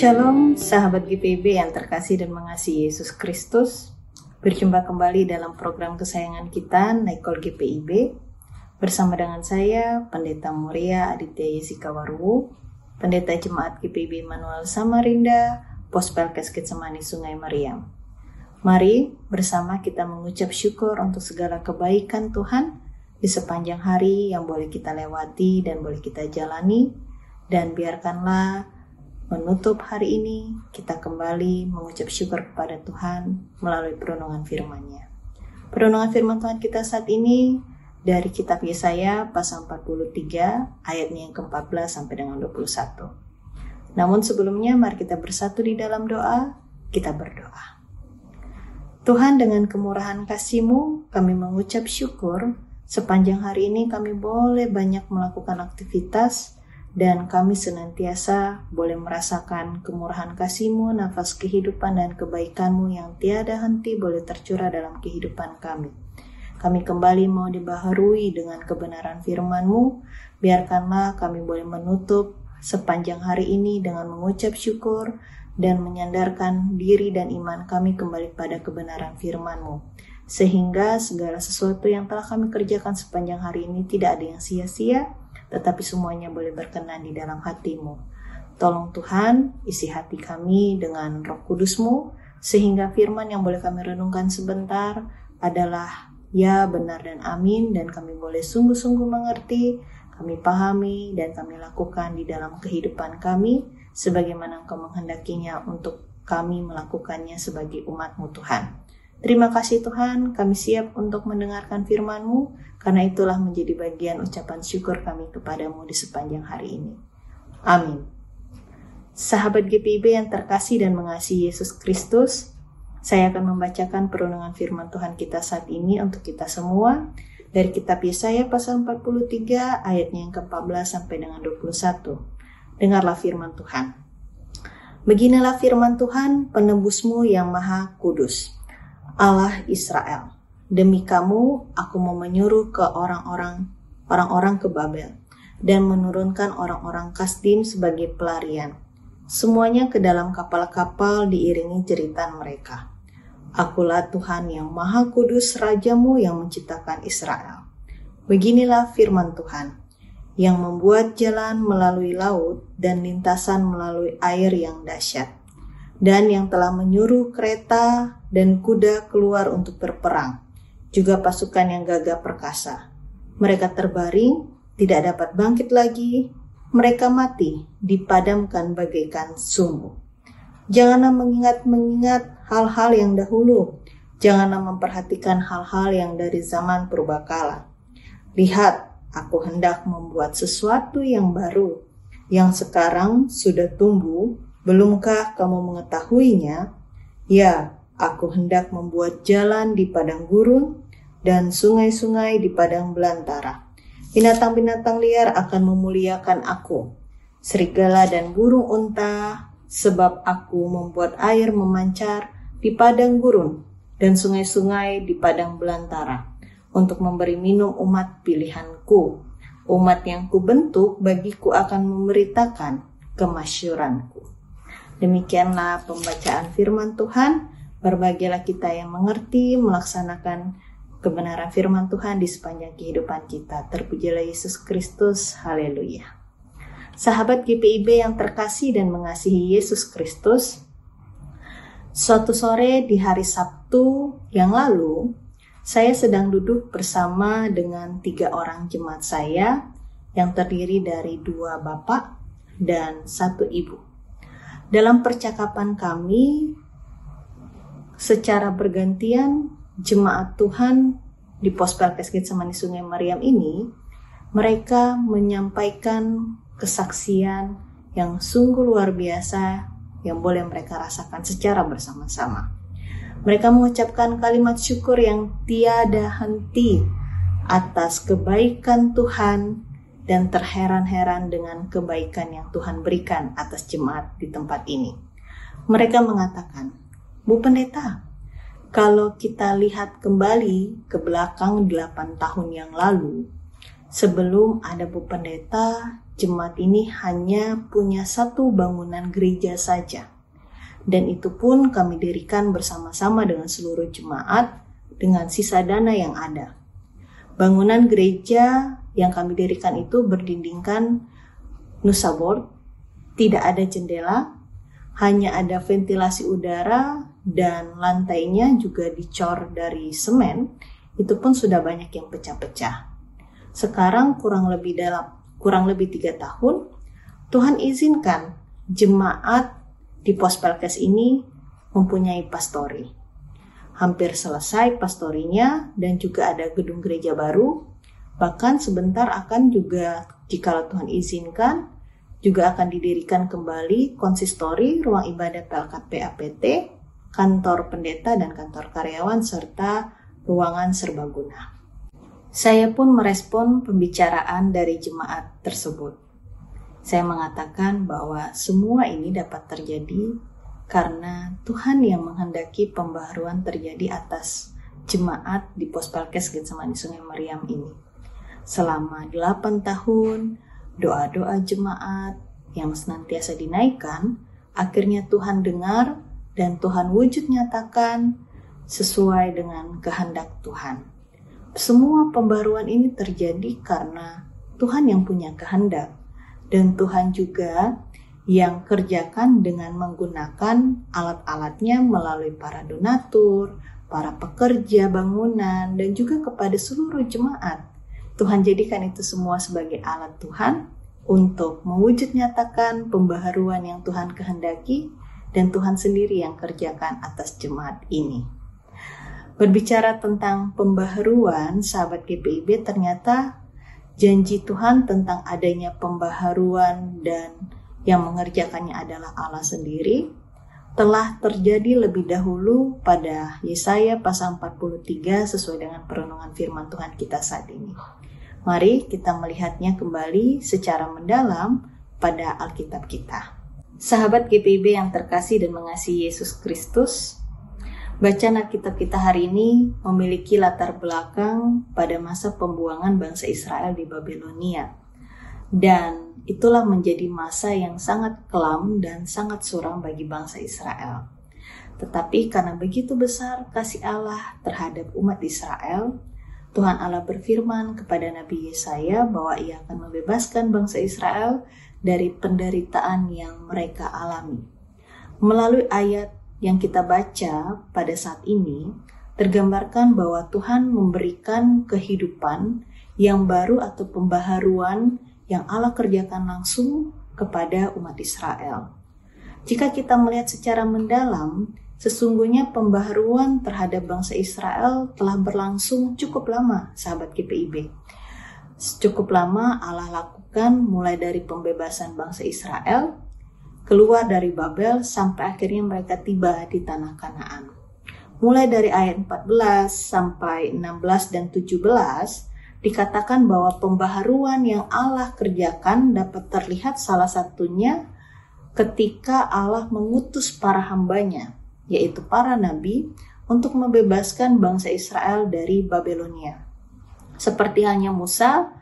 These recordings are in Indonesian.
Shalom sahabat GPIB yang terkasih dan mengasihi Yesus Kristus. Berjumpa kembali dalam program kesayangan kita, Naikol GPIB. Bersama dengan saya, Pendeta Muria Aditya Yesika Waruwu, Pendeta Jemaat GPIB Immanuel Samarinda, Pospelkes Getsemani Sungai Mariam. Mari bersama kita mengucap syukur untuk segala kebaikan Tuhan di sepanjang hari yang boleh kita lewati dan boleh kita jalani. Dan biarkanlah menutup hari ini, kita kembali mengucap syukur kepada Tuhan melalui perenungan firman-Nya. Perenungan firman Tuhan kita saat ini dari kitab Yesaya pasal 43 ayatnya yang ke-14 sampai dengan 21. Namun sebelumnya mari kita bersatu di dalam doa, kita berdoa. Tuhan, dengan kemurahan kasih-Mu kami mengucap syukur sepanjang hari ini kami boleh banyak melakukan aktivitas dan kami senantiasa boleh merasakan kemurahan kasih-Mu, nafas kehidupan dan kebaikan-Mu yang tiada henti boleh tercurah dalam kehidupan kami. Kami kembali mau dibaharui dengan kebenaran firman-Mu. Biarkanlah kami boleh menutup sepanjang hari ini dengan mengucap syukur dan menyandarkan diri dan iman kami kembali pada kebenaran firman-Mu. Sehingga segala sesuatu yang telah kami kerjakan sepanjang hari ini tidak ada yang sia-sia, tetapi semuanya boleh berkenan di dalam hati-Mu. Tolong Tuhan, isi hati kami dengan Roh Kudus-Mu, sehingga firman yang boleh kami renungkan sebentar adalah ya, benar dan amin, dan kami boleh sungguh-sungguh mengerti, kami pahami, dan kami lakukan di dalam kehidupan kami, sebagaimana Engkau menghendakinya untuk kami melakukannya sebagai umat-Mu Tuhan. Terima kasih Tuhan, kami siap untuk mendengarkan firman-Mu, karena itulah menjadi bagian ucapan syukur kami kepadamu di sepanjang hari ini. Amin. Sahabat GPIB yang terkasih dan mengasihi Yesus Kristus, saya akan membacakan perenungan firman Tuhan kita saat ini untuk kita semua dari kitab Yesaya pasal 43 ayatnya yang ke-14 sampai dengan 21. Dengarlah firman Tuhan. Beginilah firman Tuhan, penebus-Mu yang maha kudus, Allah Israel. Demi kamu, aku mau menyuruh ke orang-orang ke Babel dan menurunkan orang-orang Kasdim sebagai pelarian. Semuanya ke dalam kapal-kapal diiringi jeritan mereka. Akulah Tuhan yang Maha Kudus, Rajamu yang menciptakan Israel. Beginilah firman Tuhan, yang membuat jalan melalui laut dan lintasan melalui air yang dahsyat, dan yang telah menyuruh kereta dan kuda keluar untuk berperang, juga pasukan yang gagah perkasa. Mereka terbaring, tidak dapat bangkit lagi, mereka mati, dipadamkan bagaikan sumbu. Janganlah mengingat hal-hal yang dahulu, janganlah memperhatikan hal-hal yang dari zaman purbakala. Lihat, aku hendak membuat sesuatu yang baru, yang sekarang sudah tumbuh, belumkah kamu mengetahuinya? Ya, aku hendak membuat jalan di padang gurun dan sungai-sungai di padang belantara. Binatang-binatang liar akan memuliakan aku, serigala dan burung unta, sebab aku membuat air memancar di padang gurun dan sungai-sungai di padang belantara, untuk memberi minum umat pilihanku. Umat yang kubentuk bagiku akan memberitakan kemasyuranku. Demikianlah pembacaan firman Tuhan. Berbahagialah kita yang mengerti, melaksanakan kebenaran firman Tuhan di sepanjang kehidupan kita. Terpujilah Yesus Kristus. Haleluya. Sahabat GPIB yang terkasih dan mengasihi Yesus Kristus, suatu sore di hari Sabtu yang lalu, saya sedang duduk bersama dengan 3 orang jemaat saya yang terdiri dari 2 bapak dan 1 ibu. Dalam percakapan kami, secara bergantian, jemaat Tuhan di Pospelkes Getsemani Sungai Mariam ini, mereka menyampaikan kesaksian yang sungguh luar biasa yang boleh mereka rasakan secara bersama-sama. Mereka mengucapkan kalimat syukur yang tiada henti atas kebaikan Tuhan dan terheran-heran dengan kebaikan yang Tuhan berikan atas jemaat di tempat ini. Mereka mengatakan, Bu Pendeta, kalau kita lihat kembali ke belakang 8 tahun yang lalu, sebelum ada Bu Pendeta, jemaat ini hanya punya satu bangunan gereja saja. Dan itu pun kami dirikan bersama-sama dengan seluruh jemaat dengan sisa dana yang ada. Bangunan gereja yang kami dirikan itu berdindingkan nusabord, tidak ada jendela, hanya ada ventilasi udara dan lantainya juga dicor dari semen. Itu pun sudah banyak yang pecah-pecah. Sekarang kurang lebih 3 tahun, Tuhan izinkan jemaat di Pos Pelkes ini mempunyai pastori. Hampir selesai pastorinya dan juga ada gedung gereja baru. Bahkan sebentar akan juga, jika Tuhan izinkan, juga akan didirikan kembali konsistori, ruang ibadah PLKP APT, kantor pendeta dan kantor karyawan, serta ruangan serbaguna. Saya pun merespon pembicaraan dari jemaat tersebut. Saya mengatakan bahwa semua ini dapat terjadi karena Tuhan yang menghendaki pembaharuan terjadi atas jemaat di Pos Pelkes Getsemani Sungai Meriam ini. Selama 8 tahun, doa-doa jemaat yang senantiasa dinaikkan, akhirnya Tuhan dengar dan Tuhan wujud nyatakan sesuai dengan kehendak Tuhan. Semua pembaruan ini terjadi karena Tuhan yang punya kehendak, dan Tuhan juga yang kerjakan dengan menggunakan alat-alatnya melalui para donatur, para pekerja bangunan, dan juga kepada seluruh jemaat. Tuhan jadikan itu semua sebagai alat Tuhan untuk mewujud nyatakan pembaharuan yang Tuhan kehendaki, dan Tuhan sendiri yang kerjakan atas jemaat ini. Berbicara tentang pembaharuan, sahabat GPIB, ternyata janji Tuhan tentang adanya pembaharuan dan yang mengerjakannya adalah Allah sendiri telah terjadi lebih dahulu pada Yesaya pasal 43 sesuai dengan perenungan firman Tuhan kita saat ini. Mari kita melihatnya kembali secara mendalam pada Alkitab kita. Sahabat GPIB yang terkasih dan mengasihi Yesus Kristus, bacaan Alkitab kita hari ini memiliki latar belakang pada masa pembuangan bangsa Israel di Babilonia. Dan itulah menjadi masa yang sangat kelam dan sangat suram bagi bangsa Israel. Tetapi karena begitu besar kasih Allah terhadap umat Israel, Tuhan Allah berfirman kepada Nabi Yesaya bahwa Ia akan membebaskan bangsa Israel dari penderitaan yang mereka alami. Melalui ayat yang kita baca pada saat ini, tergambarkan bahwa Tuhan memberikan kehidupan yang baru atau pembaharuan yang Allah kerjakan langsung kepada umat Israel. Jika kita melihat secara mendalam, sesungguhnya pembaharuan terhadap bangsa Israel telah berlangsung cukup lama, sahabat GPIB. Cukup lama Allah lakukan mulai dari pembebasan bangsa Israel, keluar dari Babel sampai akhirnya mereka tiba di tanah Kanaan. Mulai dari ayat 14 sampai 16 dan 17, dikatakan bahwa pembaharuan yang Allah kerjakan dapat terlihat salah satunya ketika Allah mengutus para hambanya, yaitu para nabi, untuk membebaskan bangsa Israel dari Babilonia. Seperti halnya Musa,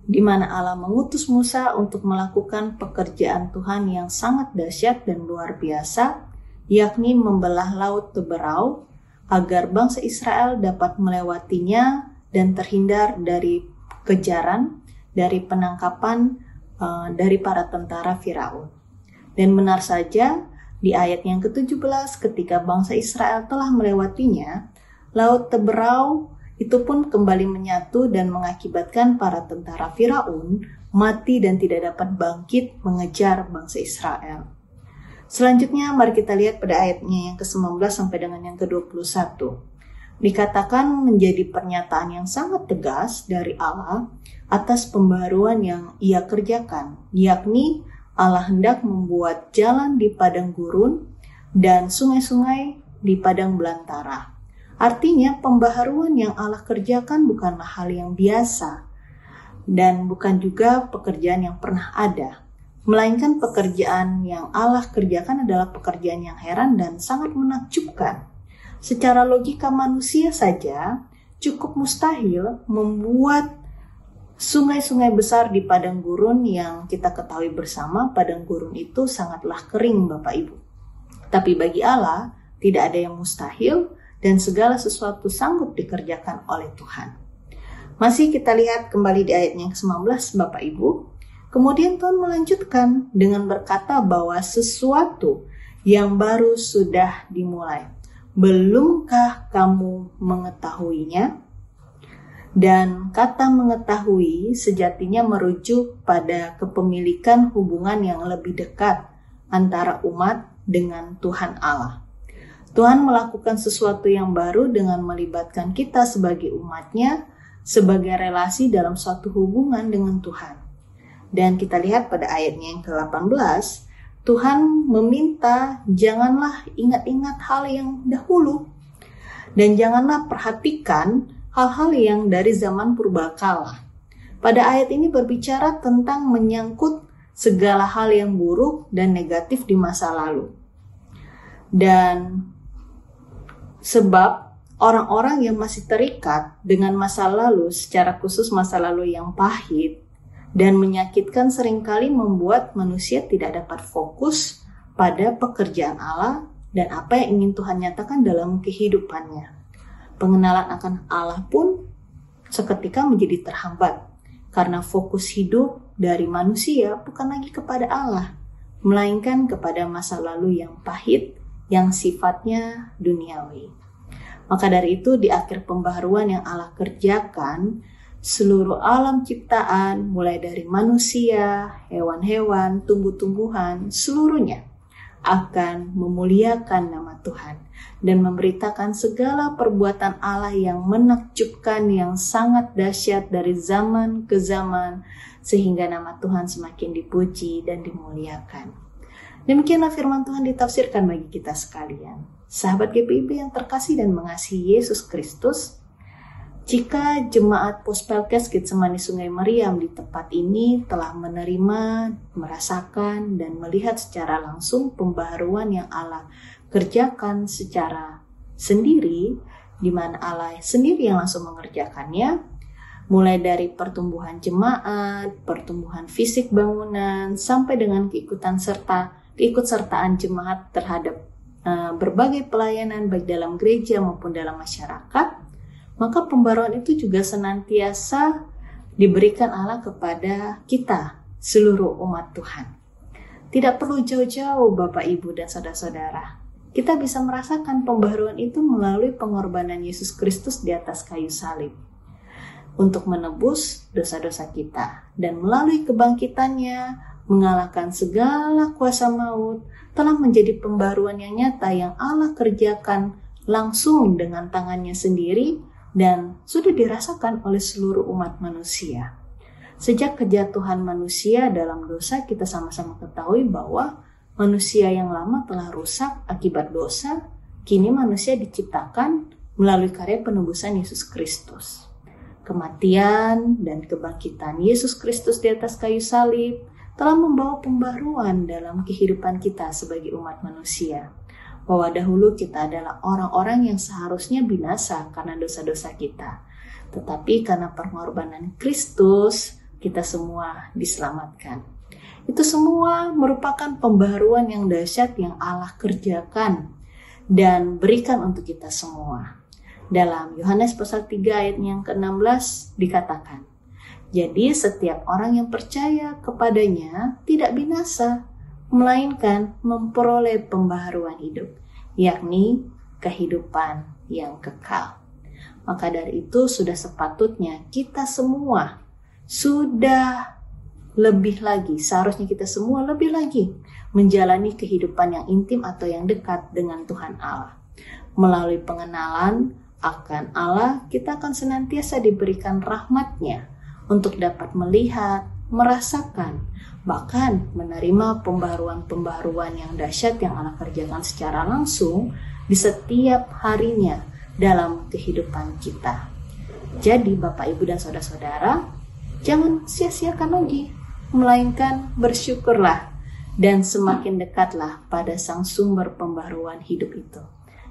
di mana Allah mengutus Musa untuk melakukan pekerjaan Tuhan yang sangat dahsyat dan luar biasa, yakni membelah laut Teberau, agar bangsa Israel dapat melewatinya dan terhindar dari kejaran, dari penangkapan dari para tentara Firaun. Dan benar saja, di ayat yang ke-17 ketika bangsa Israel telah melewatinya, laut Teberau itu pun kembali menyatu dan mengakibatkan para tentara Firaun mati dan tidak dapat bangkit mengejar bangsa Israel. Selanjutnya mari kita lihat pada ayatnya yang ke-19 sampai dengan yang ke-21. Dikatakan menjadi pernyataan yang sangat tegas dari Allah atas pembaharuan yang Ia kerjakan, yakni Allah hendak membuat jalan di padang gurun dan sungai-sungai di padang belantara. Artinya pembaharuan yang Allah kerjakan bukanlah hal yang biasa dan bukan juga pekerjaan yang pernah ada, melainkan pekerjaan yang Allah kerjakan adalah pekerjaan yang heran dan sangat menakjubkan. Secara logika manusia saja cukup mustahil membuat sungai-sungai besar di padang gurun yang kita ketahui bersama, padang gurun itu sangatlah kering Bapak Ibu. Tapi bagi Allah tidak ada yang mustahil dan segala sesuatu sanggup dikerjakan oleh Tuhan. Masih kita lihat kembali di ayat yang ke-19 Bapak Ibu. Kemudian Tuhan melanjutkan dengan berkata bahwa sesuatu yang baru sudah dimulai. Belumkah kamu mengetahuinya? Dan kata mengetahui sejatinya merujuk pada kepemilikan hubungan yang lebih dekat antara umat dengan Tuhan Allah. Tuhan melakukan sesuatu yang baru dengan melibatkan kita sebagai umatnya, sebagai relasi dalam suatu hubungan dengan Tuhan. Dan kita lihat pada ayatnya yang ke-18, Tuhan meminta janganlah ingat-ingat hal yang dahulu, dan janganlah perhatikan hal-hal yang dari zaman purbakala. Pada ayat ini berbicara tentang menyangkut segala hal yang buruk dan negatif di masa lalu. Dan sebab orang-orang yang masih terikat dengan masa lalu, secara khusus masa lalu yang pahit dan menyakitkan, seringkali membuat manusia tidak dapat fokus pada pekerjaan Allah dan apa yang ingin Tuhan nyatakan dalam kehidupannya. Pengenalan akan Allah pun seketika menjadi terhambat karena fokus hidup dari manusia bukan lagi kepada Allah, melainkan kepada masa lalu yang pahit yang sifatnya duniawi. Maka dari itu di akhir pembaharuan yang Allah kerjakan, seluruh alam ciptaan mulai dari manusia, hewan-hewan, tumbuh-tumbuhan, seluruhnya akan memuliakan nama Tuhan dan memberitakan segala perbuatan Allah yang menakjubkan, yang sangat dahsyat dari zaman ke zaman, sehingga nama Tuhan semakin dipuji dan dimuliakan. Demikianlah firman Tuhan ditafsirkan bagi kita sekalian. Sahabat GPIB yang terkasih dan mengasihi Yesus Kristus, jika jemaat Pospelkes Getsemani Sungai Meriam di tempat ini telah menerima, merasakan, dan melihat secara langsung pembaharuan yang Allah kerjakan secara sendiri, di mana Allah sendiri yang langsung mengerjakannya, mulai dari pertumbuhan jemaat, pertumbuhan fisik bangunan, sampai dengan keikutsertaan jemaat terhadap berbagai pelayanan baik dalam gereja maupun dalam masyarakat, maka pembaruan itu juga senantiasa diberikan Allah kepada kita, seluruh umat Tuhan. Tidak perlu jauh-jauh Bapak, Ibu, dan saudara-saudara. Kita bisa merasakan pembaruan itu melalui pengorbanan Yesus Kristus di atas kayu salib untuk menebus dosa-dosa kita. Dan melalui kebangkitannya, mengalahkan segala kuasa maut, telah menjadi pembaruan yang nyata yang Allah kerjakan langsung dengan tangannya sendiri dan sudah dirasakan oleh seluruh umat manusia. Sejak kejatuhan manusia dalam dosa, kita sama-sama ketahui bahwa manusia yang lama telah rusak akibat dosa. Kini manusia diciptakan melalui karya penebusan Yesus Kristus. Kematian dan kebangkitan Yesus Kristus di atas kayu salib telah membawa pembaruan dalam kehidupan kita sebagai umat manusia. Bahwa dahulu kita adalah orang-orang yang seharusnya binasa karena dosa-dosa kita. Tetapi karena pengorbanan Kristus, kita semua diselamatkan. Itu semua merupakan pembaharuan yang dahsyat yang Allah kerjakan dan berikan untuk kita semua. Dalam Yohanes pasal 3 ayat yang ke-16 dikatakan, jadi setiap orang yang percaya kepadanya tidak binasa, melainkan memperoleh pembaharuan hidup, yakni kehidupan yang kekal. Maka dari itu sudah sepatutnya kita semua seharusnya kita semua lebih lagi menjalani kehidupan yang intim atau yang dekat dengan Tuhan Allah. Melalui pengenalan akan Allah, kita akan senantiasa diberikan rahmat-Nya untuk dapat melihat, merasakan, bahkan menerima pembaharuan-pembaharuan yang dahsyat yang Allah kerjakan secara langsung di setiap harinya dalam kehidupan kita. Jadi Bapak, Ibu, dan saudara-saudara, jangan sia-siakan lagi, melainkan bersyukurlah dan semakin dekatlah pada sang sumber pembaharuan hidup itu,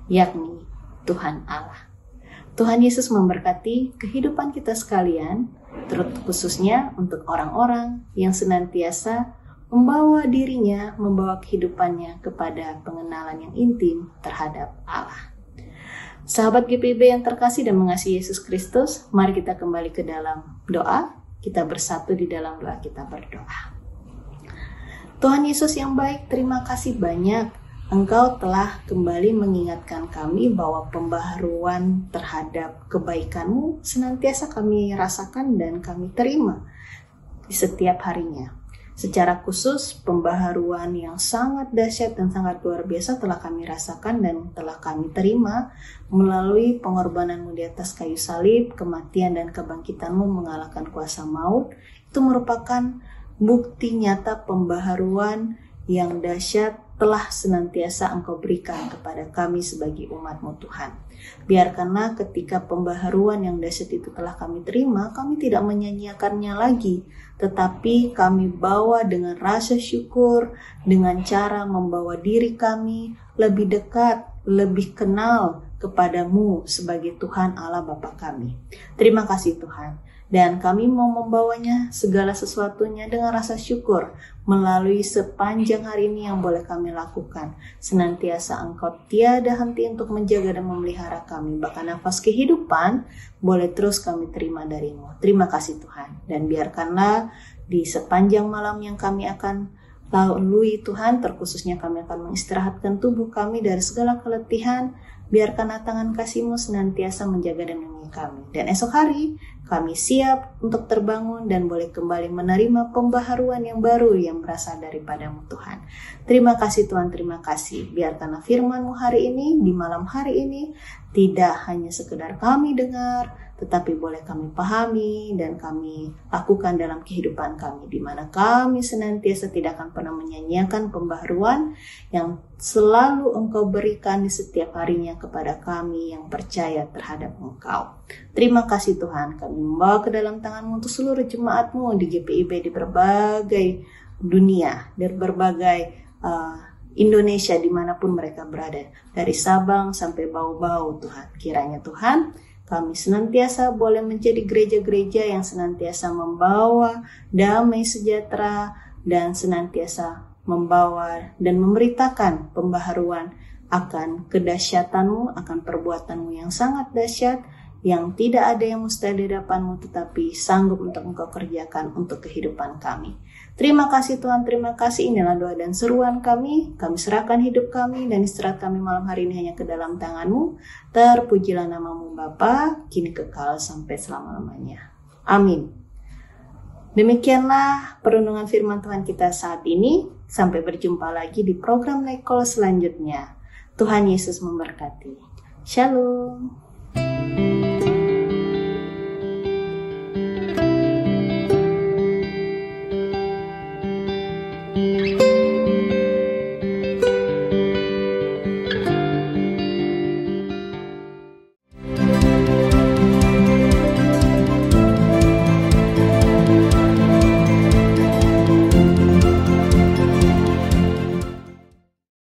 yakni Tuhan Allah. Tuhan Yesus memberkati kehidupan kita sekalian, terkhususnya untuk orang-orang yang senantiasa membawa dirinya, membawa kehidupannya kepada pengenalan yang intim terhadap Allah. Sahabat GPIB yang terkasih dan mengasihi Yesus Kristus, mari kita kembali ke dalam doa. Kita bersatu di dalam doa, kita berdoa. Tuhan Yesus yang baik, terima kasih banyak Engkau telah kembali mengingatkan kami bahwa pembaharuan terhadap kebaikan-Mu senantiasa kami rasakan dan kami terima di setiap harinya. Secara khusus, pembaharuan yang sangat dahsyat dan sangat luar biasa telah kami rasakan dan telah kami terima melalui pengorbanan-Mu di atas kayu salib, kematian dan kebangkitan-Mu mengalahkan kuasa maut. Itu merupakan bukti nyata pembaharuan yang dahsyat telah senantiasa Engkau berikan kepada kami sebagai umat-Mu Tuhan. Biarkanlah ketika pembaharuan yang dahsyat itu telah kami terima, kami tidak menyanyiakannya lagi, tetapi kami bawa dengan rasa syukur, dengan cara membawa diri kami lebih dekat, lebih kenal kepada-Mu sebagai Tuhan Allah Bapa kami. Terima kasih Tuhan. Dan kami mau membawanya segala sesuatunya dengan rasa syukur melalui sepanjang hari ini yang boleh kami lakukan. Senantiasa Engkau tiada henti untuk menjaga dan memelihara kami. Bahkan nafas kehidupan boleh terus kami terima dari-Mu. Terima kasih Tuhan. Dan biarkanlah di sepanjang malam yang kami akan lalui Tuhan, terkhususnya kami akan mengistirahatkan tubuh kami dari segala keletihan. Biarkanlah tangan kasih-Mu senantiasa menjaga dan melindungi kami. Dan esok hari kami siap untuk terbangun dan boleh kembali menerima pembaharuan yang baru yang berasal daripada-Mu Tuhan. Terima kasih Tuhan, terima kasih. Biarkanlah firman-Mu hari ini, di malam hari ini, tidak hanya sekedar kami dengar, tetapi boleh kami pahami dan kami lakukan dalam kehidupan kami, di mana kami senantiasa tidak akan pernah menyanyiakan pembaharuan yang selalu Engkau berikan di setiap harinya kepada kami yang percaya terhadap Engkau. Terima kasih Tuhan, kami membawa ke dalam tangan-Mu untuk seluruh jemaat-Mu di GPIB di berbagai dunia, dari berbagai Indonesia dimanapun mereka berada, dari Sabang sampai Bau-Bau Tuhan. Kiranya Tuhan, kami senantiasa boleh menjadi gereja-gereja yang senantiasa membawa damai sejahtera dan senantiasa membawa dan memberitakan pembaharuan akan kedahsyatan-Mu, akan perbuatan-Mu yang sangat dahsyat, yang tidak ada yang mustahil di hadapan-Mu, tetapi sanggup untuk Engkau kerjakan untuk kehidupan kami. Terima kasih Tuhan, terima kasih. Inilah doa dan seruan kami. Kami serahkan hidup kami dan istirahat kami malam hari ini hanya ke dalam tangan-Mu. Terpujilah nama-Mu Bapa, kini kekal sampai selama-lamanya. Amin. Demikianlah perenungan firman Tuhan kita saat ini. Sampai berjumpa lagi di program Naikol selanjutnya. Tuhan Yesus memberkati. Shalom.